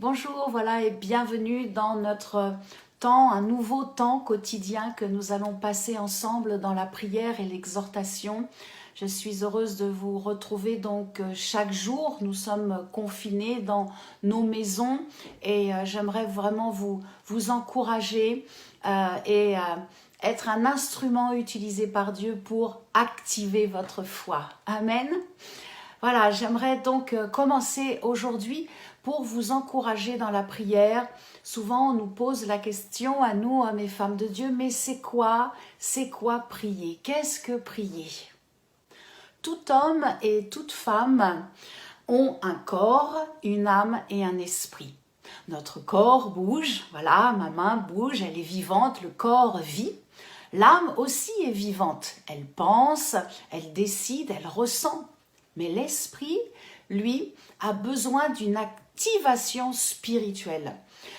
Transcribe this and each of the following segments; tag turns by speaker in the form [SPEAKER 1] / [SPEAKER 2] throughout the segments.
[SPEAKER 1] Bonjour, voilà et bienvenue dans notre temps, un nouveau temps quotidien que nous allons passer ensemble dans la prière et l'exhortation. Je suis heureuse de vous retrouver donc chaque jour. Nous sommes confinés dans nos maisons et j'aimerais vraiment vous encourager et être un instrument utilisé par Dieu pour activer votre foi. Amen. Voilà, j'aimerais donc commencer aujourd'hui pour vous encourager dans la prière. Souvent, on nous pose la question à nous, hommes et femmes de Dieu, mais c'est quoi prier? Qu'est-ce que prier? Tout homme et toute femme ont un corps, une âme et un esprit. Notre corps bouge, voilà, ma main bouge, elle est vivante, le corps vit. L'âme aussi est vivante, elle pense, elle décide, elle ressent. Mais l'esprit, lui, a besoin d'une activation spirituelle.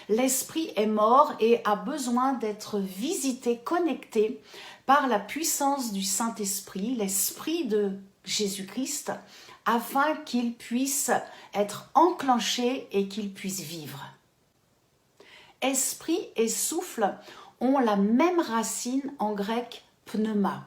[SPEAKER 1] L'esprit est mort et a besoin d'être visité, connecté par la puissance du Saint-Esprit, l'Esprit de Jésus-Christ, afin qu'il puisse être enclenché et qu'il puisse vivre. Esprit et souffle ont la même racine en grec pneuma.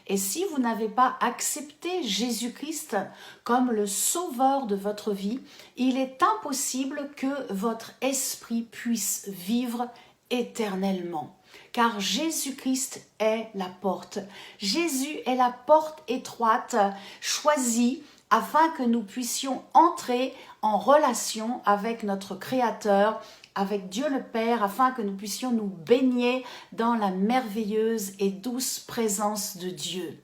[SPEAKER 1] Et si vous n'avez pas accepté Jésus-Christ comme le sauveur de votre vie, il est impossible que votre esprit puisse vivre éternellement. Car Jésus-Christ est la porte. Jésus est la porte étroite, choisie, afin que nous puissions entrer en relation avec notre Créateur, avec Dieu le Père, afin que nous puissions nous baigner dans la merveilleuse et douce présence de Dieu.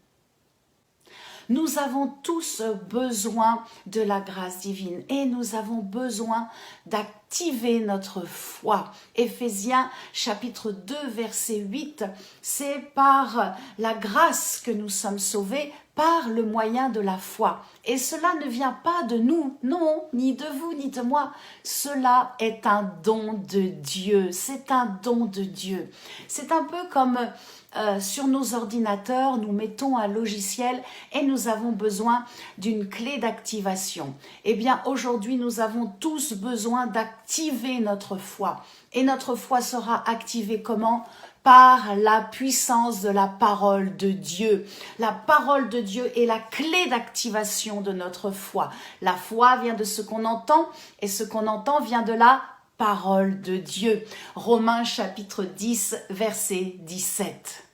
[SPEAKER 1] Nous avons tous besoin de la grâce divine et nous avons besoin d'activer notre foi. Éphésiens chapitre 2 verset 8, c'est par la grâce que nous sommes sauvés, par le moyen de la foi. Et cela ne vient pas de nous, non, ni de vous, ni de moi. Cela est un don de Dieu, c'est un don de Dieu. C'est un peu comme sur nos ordinateurs, nous mettons un logiciel et nous avons besoin d'une clé d'activation. Eh bien, aujourd'hui, nous avons tous besoin d'activer notre foi. Et notre foi sera activée comment ? Par la puissance de la parole de Dieu. La parole de Dieu est la clé d'activation de notre foi. La foi vient de ce qu'on entend et ce qu'on entend vient de la parole de Dieu. Romains chapitre 10 verset 17.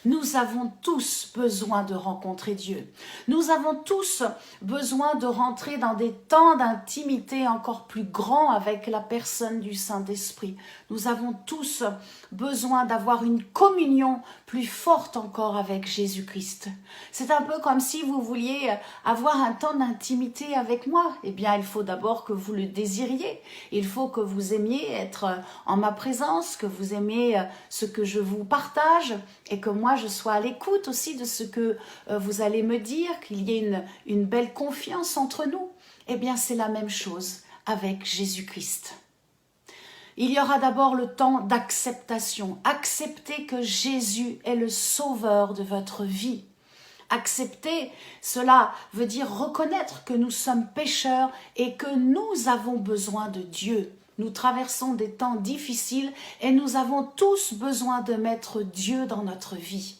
[SPEAKER 1] Nous avons tous besoin de rencontrer Dieu. Nous avons tous besoin de rentrer dans des temps d'intimité encore plus grands avec la personne du Saint-Esprit. Nous avons tous besoin d'avoir une communion plus forte encore avec Jésus-Christ. C'est un peu comme si vous vouliez avoir un temps d'intimité avec moi. Eh bien, il faut d'abord que vous le désiriez. Il faut que vous aimiez être en ma présence, que vous aimiez ce que je vous partage et que moi, je sois à l'écoute aussi de ce que vous allez me dire, qu'il y ait une belle confiance entre nous. Eh bien, c'est la même chose avec Jésus-Christ. Il y aura d'abord le temps d'acceptation. Accepter que Jésus est le sauveur de votre vie. Accepter, cela veut dire reconnaître que nous sommes pécheurs et que nous avons besoin de Dieu. Nous traversons des temps difficiles et nous avons tous besoin de mettre Dieu dans notre vie.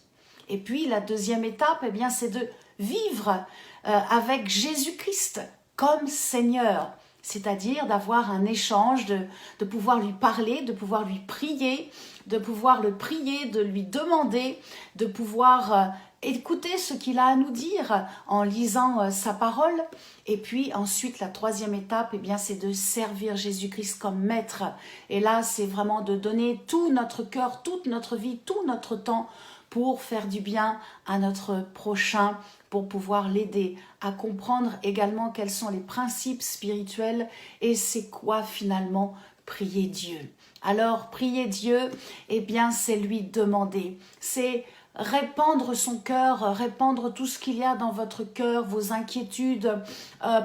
[SPEAKER 1] Et puis la deuxième étape, eh bien, c'est de vivre avec Jésus-Christ comme Seigneur. C'est-à-dire d'avoir un échange, de pouvoir lui parler, de pouvoir lui prier, de pouvoir le prier, de lui demander, de pouvoir écouter ce qu'il a à nous dire en lisant sa parole. Et puis ensuite, la troisième étape, eh bien, c'est de servir Jésus-Christ comme maître. Et là, c'est vraiment de donner tout notre cœur, toute notre vie, tout notre temps pour faire du bien à notre prochain, pour pouvoir l'aider à comprendre également quels sont les principes spirituels et c'est quoi finalement prier Dieu. Alors, prier Dieu, eh bien, c'est lui demander, c'est répandre son cœur, répandre tout ce qu'il y a dans votre cœur, vos inquiétudes,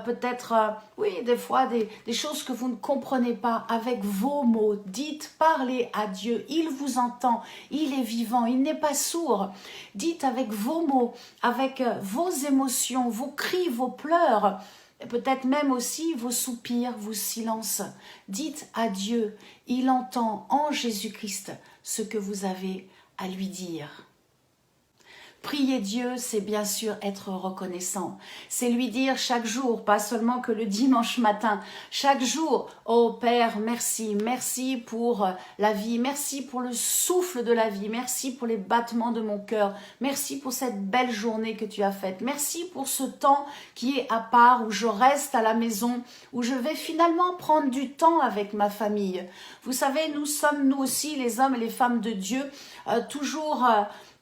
[SPEAKER 1] peut-être, oui, des fois, des choses que vous ne comprenez pas, avec vos mots. Dites, parlez à Dieu, il vous entend, il est vivant, il n'est pas sourd. Dites avec vos mots, avec vos émotions, vos cris, vos pleurs, et peut-être même aussi vos soupirs, vos silences. Dites à Dieu, il entend en Jésus-Christ ce que vous avez à lui dire. Prier Dieu, c'est bien sûr être reconnaissant. C'est lui dire chaque jour, pas seulement que le dimanche matin, chaque jour, oh Père, merci, merci pour la vie, merci pour le souffle de la vie, merci pour les battements de mon cœur, merci pour cette belle journée que tu as faite, merci pour ce temps qui est à part, où je reste à la maison, où je vais finalement prendre du temps avec ma famille. Vous savez, nous sommes, nous aussi, les hommes et les femmes de Dieu, toujours...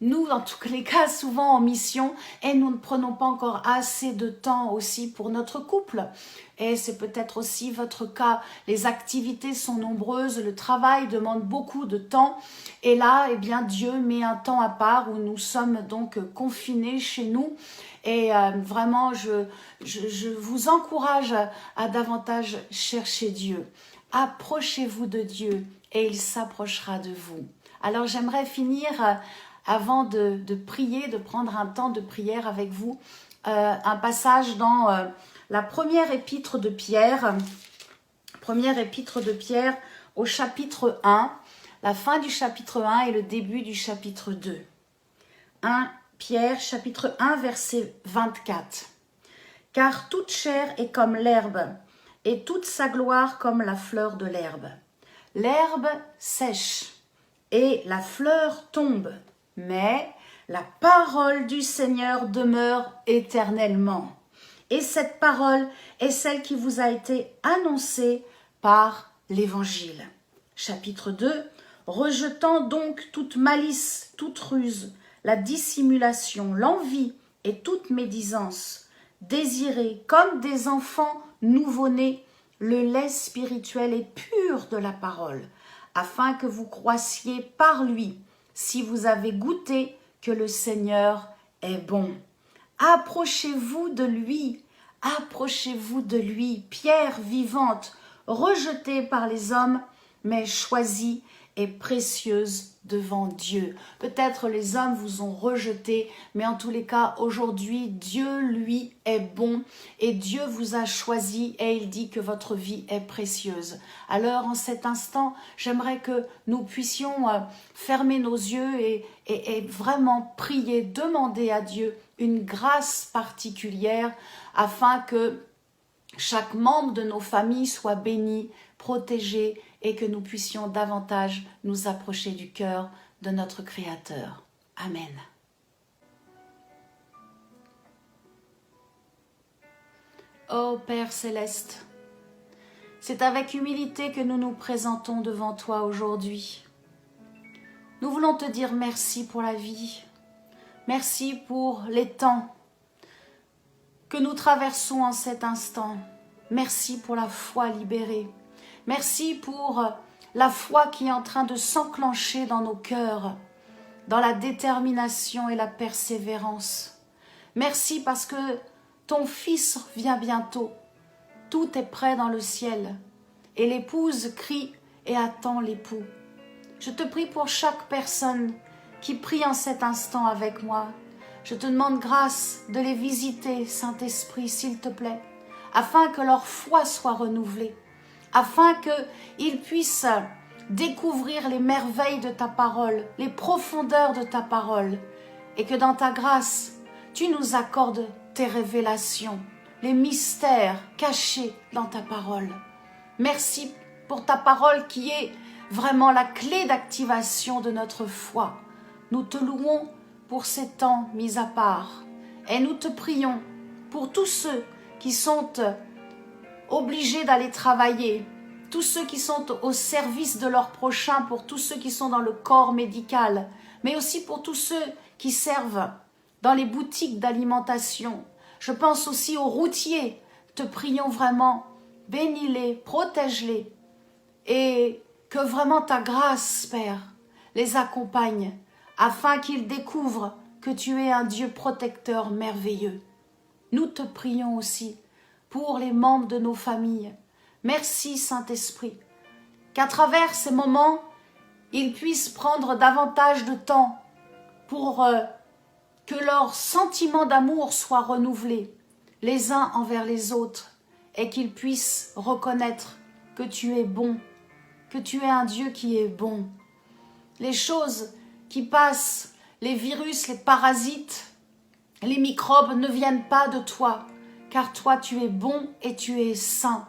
[SPEAKER 1] nous, en tous les cas, souvent en mission, et nous ne prenons pas encore assez de temps aussi pour notre couple. Et c'est peut-être aussi votre cas. Les activités sont nombreuses, le travail demande beaucoup de temps. Et là, eh bien, Dieu met un temps à part où nous sommes donc confinés chez nous. Et vraiment, je vous encourage à davantage chercher Dieu. Approchez-vous de Dieu et il s'approchera de vous. Alors, j'aimerais finir... avant de prier, de prendre un temps de prière avec vous, un passage dans la première épître de Pierre au chapitre 1, la fin du chapitre 1 et le début du chapitre 2. 1 Pierre, chapitre 1, verset 24. « Car toute chair est comme l'herbe, et toute sa gloire comme la fleur de l'herbe. L'herbe sèche, et la fleur tombe. Mais la parole du Seigneur demeure éternellement. Et cette parole est celle qui vous a été annoncée par l'Évangile. » Chapitre 2. « Rejetant donc toute malice, toute ruse, la dissimulation, l'envie et toute médisance, désirez comme des enfants nouveau-nés le lait spirituel et pur de la parole, afin que vous croissiez par lui, si vous avez goûté que le Seigneur est bon. » Approchez-vous de lui, pierre vivante, rejetée par les hommes, mais choisie et précieuse devant Dieu. Peut-être les hommes vous ont rejeté, mais en tous les cas, aujourd'hui, Dieu, lui, est bon et Dieu vous a choisi et il dit que votre vie est précieuse. Alors, en cet instant, j'aimerais que nous puissions fermer nos yeux et vraiment prier, demander à Dieu une grâce particulière afin que chaque membre de nos familles soit béni, protégé et que nous puissions davantage nous approcher du cœur de notre Créateur. Amen. Ô Père céleste, c'est avec humilité que nous nous présentons devant toi aujourd'hui. Nous voulons te dire merci pour la vie, merci pour les temps que nous traversons en cet instant. Merci pour la foi libérée. Merci pour la foi qui est en train de s'enclencher dans nos cœurs, dans la détermination et la persévérance. Merci parce que ton Fils vient bientôt. Tout est prêt dans le ciel et l'épouse crie et attend l'époux. Je te prie pour chaque personne qui prie en cet instant avec moi. Je te demande grâce de les visiter, Saint-Esprit, s'il te plaît, afin que leur foi soit renouvelée, afin qu'ils puissent découvrir les merveilles de ta parole, les profondeurs de ta parole, et que dans ta grâce, tu nous accordes tes révélations, les mystères cachés dans ta parole. Merci pour ta parole qui est vraiment la clé d'activation de notre foi. Nous te louons pour ces temps mis à part et nous te prions pour tous ceux qui sont obligés d'aller travailler, tous ceux qui sont au service de leur prochain, pour tous ceux qui sont dans le corps médical, mais aussi pour tous ceux qui servent dans les boutiques d'alimentation. Je pense aussi aux routiers. Te prions vraiment, bénis-les, protège-les et que vraiment ta grâce, Père, les accompagne afin qu'ils découvrent que tu es un Dieu protecteur merveilleux. Nous te prions aussi pour les membres de nos familles. Merci Saint-Esprit, qu'à travers ces moments, ils puissent prendre davantage de temps pour que leur sentiment d'amour soit renouvelé, les uns envers les autres, et qu'ils puissent reconnaître que tu es bon, que tu es un Dieu qui est bon. Les choses qui passent, les virus, les parasites, les microbes ne viennent pas de toi, car toi tu es bon et tu es saint.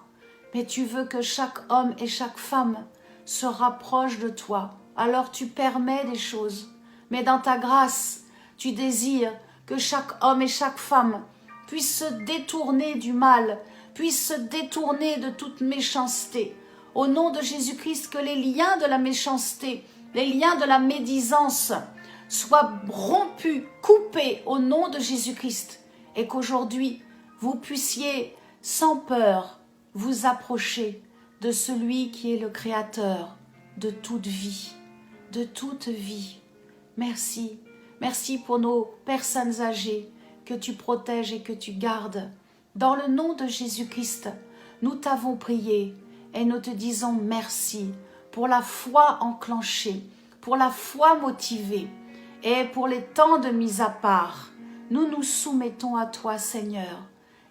[SPEAKER 1] Mais tu veux que chaque homme et chaque femme se rapproche de toi. Alors tu permets des choses, mais dans ta grâce, tu désires que chaque homme et chaque femme puisse se détourner du mal, puisse se détourner de toute méchanceté. Au nom de Jésus-Christ, que les liens de la méchanceté, les liens de la médisance soient rompus, coupés au nom de Jésus-Christ, et qu'aujourd'hui, vous puissiez sans peur vous approcher de celui qui est le Créateur de toute vie, de toute vie. Merci, merci pour nos personnes âgées que tu protèges et que tu gardes. Dans le nom de Jésus-Christ, nous t'avons prié et nous te disons merci pour la foi enclenchée, pour la foi motivée et pour les temps de mise à part. Nous nous soumettons à toi, Seigneur,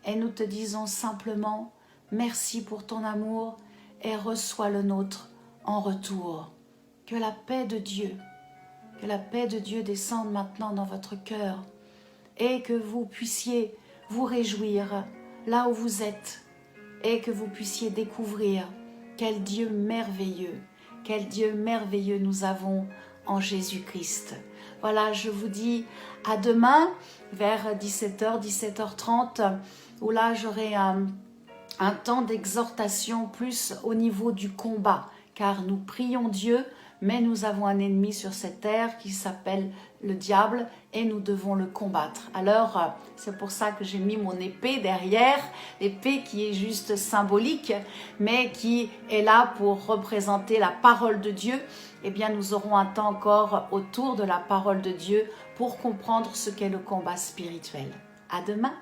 [SPEAKER 1] et nous te disons simplement merci pour ton amour et reçois le nôtre en retour. Que la paix de Dieu descende maintenant dans votre cœur et que vous puissiez vous réjouir là où vous êtes et que vous puissiez découvrir quel Dieu merveilleux nous avons en Jésus-Christ. Voilà, je vous dis à demain vers 17h, 17h30 où là j'aurai un temps d'exhortation plus au niveau du combat, car nous prions Dieu, mais nous avons un ennemi sur cette terre qui s'appelle le diable et nous devons le combattre. Alors, c'est pour ça que j'ai mis mon épée derrière, l'épée qui est juste symbolique, mais qui est là pour représenter la parole de Dieu. Eh bien, nous aurons un temps encore autour de la parole de Dieu pour comprendre ce qu'est le combat spirituel. À demain!